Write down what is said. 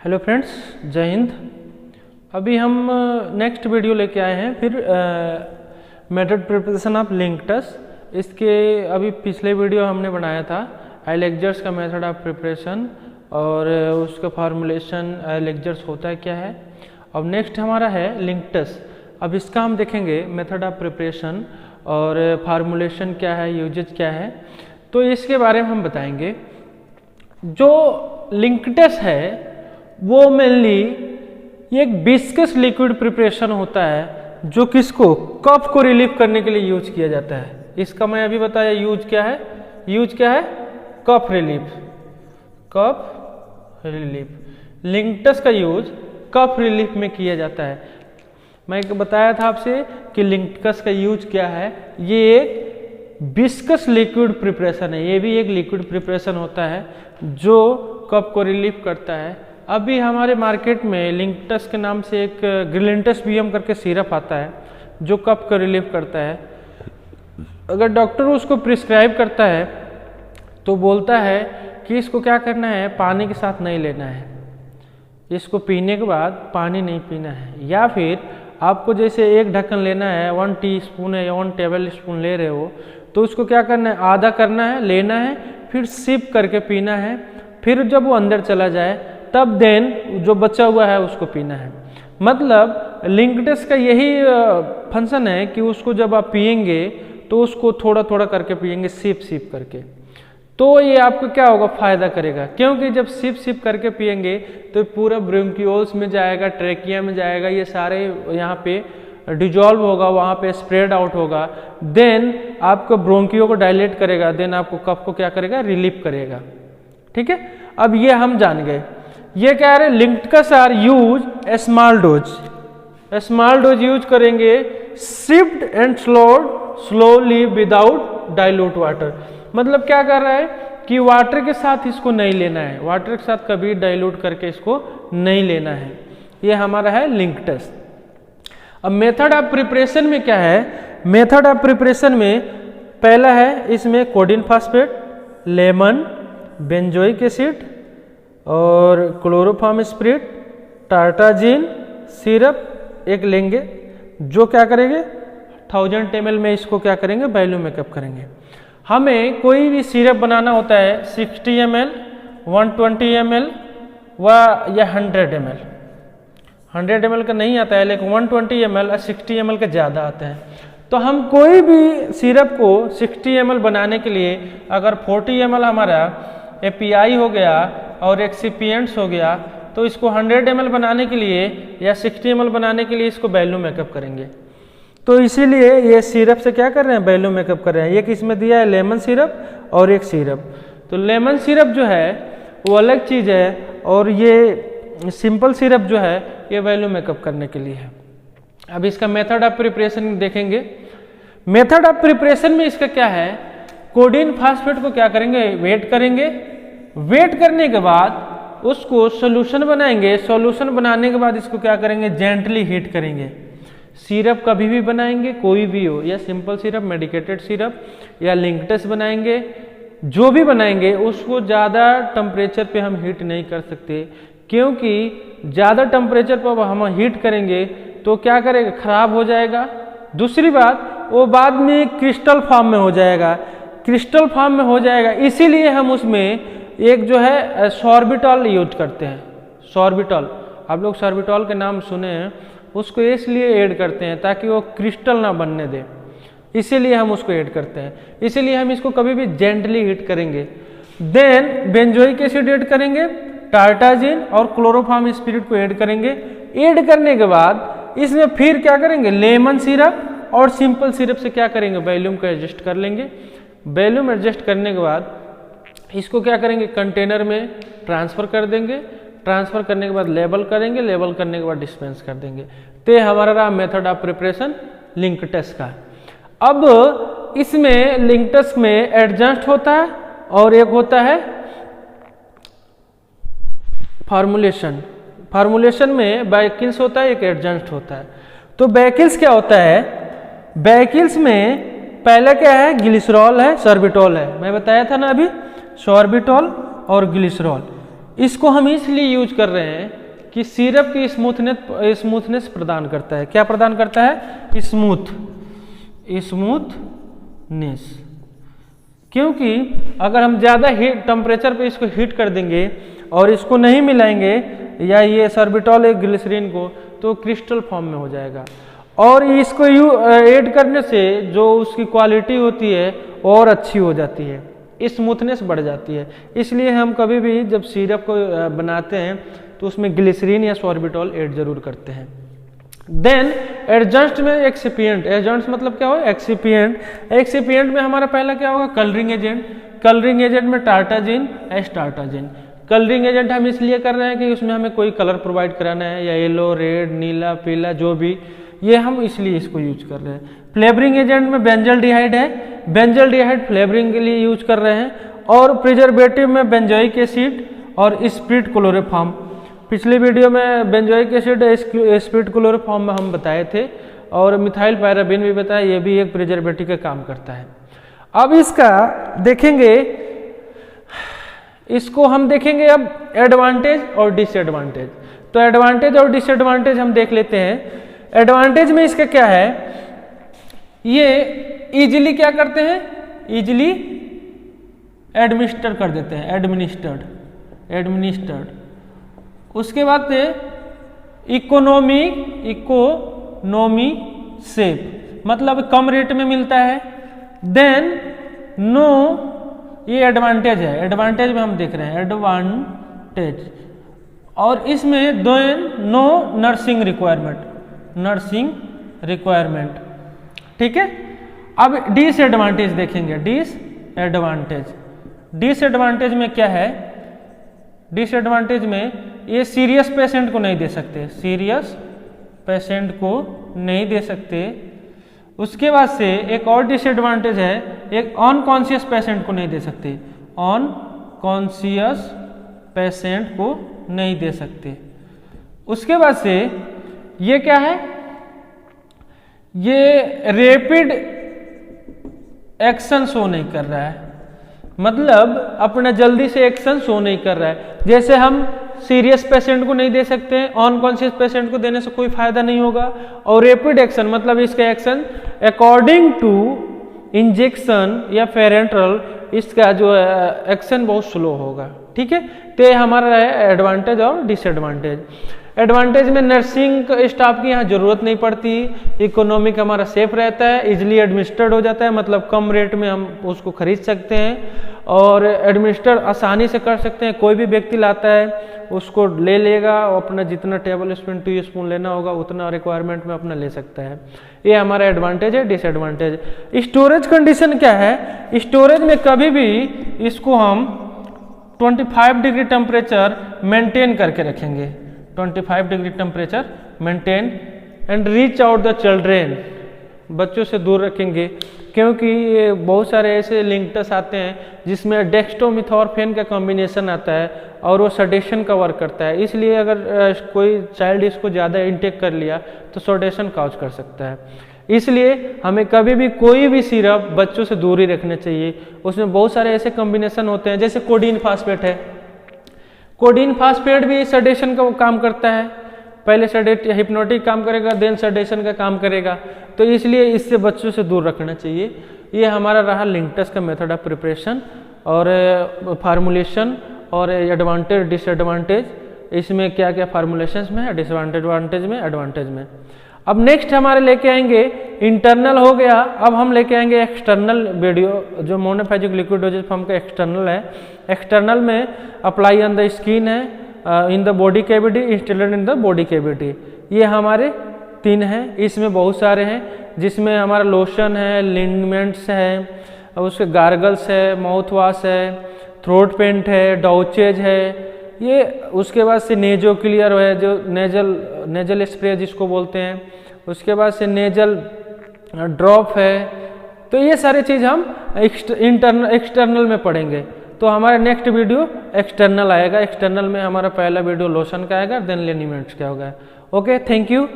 Hello friends, जय हिंद। अभी हम नेक्स्ट वीडियो लेके आए हैं फिर मेथड प्रिपरेशन ऑफ लिंक्टस। इसके अभी पिछले वीडियो हमने बनाया था एलेक्जर्स का मेथड ऑफ प्रिपरेशन और उसका फार्मूलेशन एलेक्जर्स होता है क्या है। अब नेक्स्ट हमारा है लिंक्टस। अब इसका हम देखेंगे मेथड ऑफ प्रिपरेशन और फार्मूलेशन क्या है, यूजेज क्या है, तो इसके बारे में हम बताएंगे। जो लिंक्टस है वो मेनली एक विस्कस लिक्विड प्रिपरेशन होता है जो किसको कफ को रिलीफ करने के लिए यूज किया जाता है। इसका मैं अभी बताया यूज क्या है कफ रिलीफ। लिंक्टस का यूज कफ रिलीफ में किया जाता है। मैं बताया था आपसे कि लिंक्टस का यूज क्या है। ये एक विस्कस लिक्विड प्रिपरेशन है, ये भी एक लिक्विड प्रिपरेशन होता है जो कफ को रिलीफ करता है। अभी हमारे मार्केट में लिंक्टस के नाम से एक ग्रिलिंटस बीएम करके सिरप आता है जो कफ को रिलीफ करता है। अगर डॉक्टर उसको प्रिस्क्राइब करता है तो बोलता है कि इसको क्या करना है, पानी के साथ नहीं लेना है, इसको पीने के बाद पानी नहीं पीना है। या फिर आपको जैसे एक ढक्कन लेना है, 1 टीस्पून या 1 टेबल स्पून ले रहे हो तो उसको क्या करना है, आधा करना है, लेना है, फिर सिप करके पीना है। फिर जब वो अंदर चला जाए तब देन जो बचा हुआ है उसको पीना है। मतलब लिंक्टस का यही फंक्शन है कि उसको जब आप पिएंगे तो उसको थोड़ा थोड़ा करके पिएंगे, सिप करके, तो ये आपको क्या होगा, फायदा करेगा। क्योंकि जब सिप करके पिएंगे तो पूरा ब्रोंकियोल्स में जाएगा, ट्रेकिया में जाएगा, ये सारे यहाँ पे डिजॉल्व होगा, वहाँ पे स्प्रेड आउट होगा, देन आपको ब्रोंकियो को डायलेट करेगा, देन आपको कफ को क्या करेगा, रिलीफ करेगा। ठीक है, अब ये हम जान गए। ये कह रहे linctus are use small dose use करेंगे, sipped and slowly without dilute water. मतलब क्या कर रहा है कि वाटर के साथ इसको नहीं लेना है, वाटर के साथ कभी डाइल्यूट करके इसको नहीं लेना है। ये हमारा है लिंक्टस। अब मेथड ऑफ प्रिपरेशन में क्या है, मेथड ऑफ प्रिपरेशन में पहला है इसमें coding phosphate, lemon, benzoic acid और क्लोरोफॉर्म स्प्रिट, टार्टाजिन सिरप एक लेंगे जो क्या करेंगे 1000 ml में इसको क्या करेंगे, वैल्यू मेकअप करेंगे। हमें कोई भी सिरप बनाना होता है 60 ml, 120 ml या 100 ml। 100 ml का नहीं आता है लेकिन 120 ml और 60 ml का ज़्यादा आता है। तो हम कोई भी सिरप को 60 ml बनाने के लिए अगर 40 ml हमारा API हो गया और एक्सिपिएंट्स हो गया तो इसको 100 ml बनाने के लिए या 60 ml बनाने के लिए इसको वैल्यू मेकअप करेंगे। तो इसीलिए ये सिरप से क्या कर रहे हैं, वैल्यू मेकअप कर रहे हैं। एक इसमें दिया है लेमन सिरप और एक सिरप। तो लेमन सिरप जो है वो अलग चीज़ है और ये सिंपल सिरप जो है ये वैल्यू मेकअप करने के लिए है। अब इसका मेथड ऑफ प्रिपरेशन देखेंगे। मेथड ऑफ प्रिपरेशन में इसका क्या है, कोडिन फास्फेट को क्या करेंगे, वेट करेंगे, वेट करने के बाद उसको सॉल्यूशन बनाएंगे, सॉल्यूशन बनाने के बाद इसको क्या करेंगे, जेंटली हीट करेंगे। सिरप कभी भी बनाएंगे, कोई भी हो, या सिंपल सिरप, मेडिकेटेड सिरप या लिंक्टस बनाएंगे, जो भी बनाएंगे उसको ज़्यादा टेम्परेचर पे हम हीट नहीं कर सकते, क्योंकि ज़्यादा टेम्परेचर पर हम हीट करेंगे तो क्या करेगा, खराब हो जाएगा। दूसरी बात, वो बाद में क्रिस्टल फॉर्म में हो जाएगा, क्रिस्टल फॉर्म में हो जाएगा। इसीलिए हम उसमें एक जो है सॉर्बिटॉल यूज करते हैं। सॉर्बिटॉल, आप लोग सॉर्बिटॉल के नाम सुने हैं, उसको इसलिए ऐड करते हैं ताकि वो क्रिस्टल ना बनने दे, इसीलिए हम उसको ऐड करते हैं। इसीलिए हम इसको कभी भी जेंटली हीट करेंगे। देन बेंजोइक एसिड ऐड करेंगे, टार्टाजिन और क्लोरोफॉर्म स्पिरिट को ऐड करेंगे। ऐड करने के बाद इसमें फिर क्या करेंगे, लेमन सिरप और सिंपल सिरप से क्या करेंगे, वॉल्यूम को एडजस्ट कर लेंगे। वॉल्यूम एडजस्ट करने के बाद इसको क्या करेंगे, कंटेनर में ट्रांसफ़र कर देंगे। ट्रांसफ़र करने के बाद लेबल करेंगे, लेबल करने के बाद डिस्पेंस कर देंगे। तो हमारा रहा मेथड ऑफ प्रिपरेशन लिंक्टस का। अब इसमें लिंक्टस में एडजस्ट होता है और एक होता है फार्मूलेशन। फार्मूलेशन में बैकिल्स होता है, एक एडजस्ट होता है। तो बैकिल्स क्या होता है, बैकिल्स में पहले क्या है, ग्लिसरॉल है, सॉर्बिटॉल है। मैं बताया था ना अभी, सॉर्बिटॉल और ग्लिसरॉल, इसको हम इसलिए यूज कर रहे हैं कि सिरप की स्मूथनेस प्रदान करता है। क्या प्रदान करता है? स्मूथनेस। क्योंकि अगर हम ज़्यादा हीट टेम्परेचर पे इसको हीट कर देंगे और इसको नहीं मिलाएंगे या ये सॉर्बिटॉल एक ग्लिसरीन को, तो क्रिस्टल फॉर्म में हो जाएगा और इसको ऐड करने से जो उसकी क्वालिटी होती है और अच्छी हो जाती है, स्मूथनेस बढ़ जाती है। इसलिए हम कभी भी जब सिरप को बनाते हैं तो उसमें ग्लिसरीन या सॉर्बिटॉल ऐड जरूर करते हैं। देन एडजंट में एक्सिपिएंट, एडजंट मतलब क्या हो? एक्सिपिएंट में हमारा पहला क्या होगा? Colouring agent. कलरिंग एजेंट में टार्टाजिन, एस्टार्टाजिन। कलरिंग एजेंट हम इसलिए कर रहे हैं कि उसमें हमें कोई कलर प्रोवाइड कराना है, या येलो, रेड, नीला, पीला, जो भी, ये हम इसलिए इसको यूज कर रहे हैं। फ्लेवरिंग एजेंट में बेंजल्डिहाइड है, बेंजल्डिहाइड फ्लेवरिंग के लिए यूज कर रहे हैं। और प्रिजर्वेटिव में बेंजोइक एसिड और स्प्रिट क्लोरोफॉर्म। पिछले वीडियो में बेंजोइक एसिड स्प्रिट क्लोरोफॉर्म में हम बताए थे, और मिथाइल पैराबीन भी बताया, ये भी एक प्रिजर्वेटिव का काम करता है। अब इसका देखेंगे, इसको हम देखेंगे अब एडवांटेज और डिसएडवांटेज। तो एडवांटेज और डिसएडवांटेज हम देख लेते हैं। एडवांटेज में इसका क्या है? ये इजीली क्या करते हैं? इजीली एडमिनिस्टर कर देते हैं, एडमिनिस्टर्ड। उसके बाद से इकोनॉमी सेफ, मतलब कम रेट में मिलता है। देन नो, ये एडवांटेज है, एडवांटेज में हम देख रहे हैं एडवांटेज। और इसमें नो नर्सिंग रिक्वायरमेंट, ठीक है। अब डिसएडवांटेज देखेंगे। डिसएडवांटेज में क्या है? डिसएडवांटेज में ये सीरियस पेशेंट को नहीं दे सकते। उसके बाद से एक और डिसएडवांटेज है, एक अनकॉन्शियस पेशेंट को नहीं दे सकते। उसके बाद से ये क्या है? ये रैपिड एक्शन शो नहीं कर रहा है, मतलब अपना जल्दी से एक्शन शो नहीं कर रहा है। जैसे हम सीरियस पेशेंट को नहीं दे सकते हैं, अनकॉन्शियस पेशेंट को देने से कोई फायदा नहीं होगा। और रैपिड एक्शन मतलब इसका एक्शन अकॉर्डिंग टू इंजेक्शन या पेरेंट्रल, इसका जो एक्शन बहुत स्लो होगा, ठीक है। तो ये हमारा है एडवांटेज और डिसएडवांटेज। एडवांटेज में नर्सिंग स्टाफ की यहाँ जरूरत नहीं पड़ती, इकोनॉमिक हमारा सेफ रहता है, इजिली एडमिनिस्टर्ड हो जाता है, मतलब कम रेट में हम उसको खरीद सकते हैं और एडमिनिस्टर आसानी से कर सकते हैं। कोई भी व्यक्ति लाता है उसको ले लेगा, अपना जितना टेबल स्पून 2 स्पून लेना होगा उतना रिक्वायरमेंट में अपना ले सकता है। ये हमारा एडवांटेज है। डिसएडवांटेज स्टोरेज कंडीशन क्या है? स्टोरेज में कभी भी इसको हम 25 डिग्री टेम्परेचर मेंटेन करके रखेंगे, 25 degree temperature maintain. And reach out the children, बच्चों से दूर रखेंगे, क्योंकि ये बहुत सारे ऐसे लिंक्टस आते हैं जिसमें डेक्स्ट्रोमिथॉर्फेन का कॉम्बिनेशन आता है और वो सडेशन का वर्क करता है। इसलिए अगर कोई चाइल्ड इसको ज़्यादा इंटेक कर लिया तो सडेशन काउज कर सकता है। इसलिए हमें कभी भी कोई भी सिरप बच्चों से दूर ही रखना चाहिए। उसमें बहुत सारे ऐसे कॉम्बिनेशन होते हैं, जैसे कोडीन फास्फेट है, कोडीन फास्फेट भी सडेशन का काम करता है। पहले हिप्नोटिक काम करेगा, देन सडेशन का काम करेगा, तो इसलिए इससे बच्चों से दूर रखना चाहिए। ये हमारा रहा लिंक्टस का मेथड ऑफ प्रिपरेशन और फार्मूलेशन और एडवांटेज डिसएडवांटेज, इसमें क्या क्या फार्मूलेशंस में है, डिसएडवांटेज में, एडवांटेज में। अब नेक्स्ट हमारे लेके आएंगे इंटरनल हो गया, अब हम लेके आएंगे एक्सटर्नल वीडियो, जो मोनोफेजिक लिक्विड डोजेज फॉर्म का एक्सटर्नल है। एक्सटर्नल में अप्लाई ऑन द स्किन है, in the body cavity, installed in the body cavity. ये हमारे 3 हैं, इसमें बहुत सारे हैं, जिसमें हमारा लोशन है, लिंगमेंट्स है, उसके गार्गल्स है, माउथ वॉश है, थ्रोट पेंट है, डाउचेज है, ये उसके बाद से नेजो क्लियर है, जो नेजल स्प्रे जिसको बोलते हैं, उसके बाद से नेजल ड्रॉप है। तो ये सारी चीज़ हम एक्सटर्नल में पढ़ेंगे। तो हमारा नेक्स्ट वीडियो एक्सटर्नल आएगा। एक्सटर्नल में हमारा पहला वीडियो लोशन का आएगा, देन लिनीमेंट्स का होगा। Okay, thank you.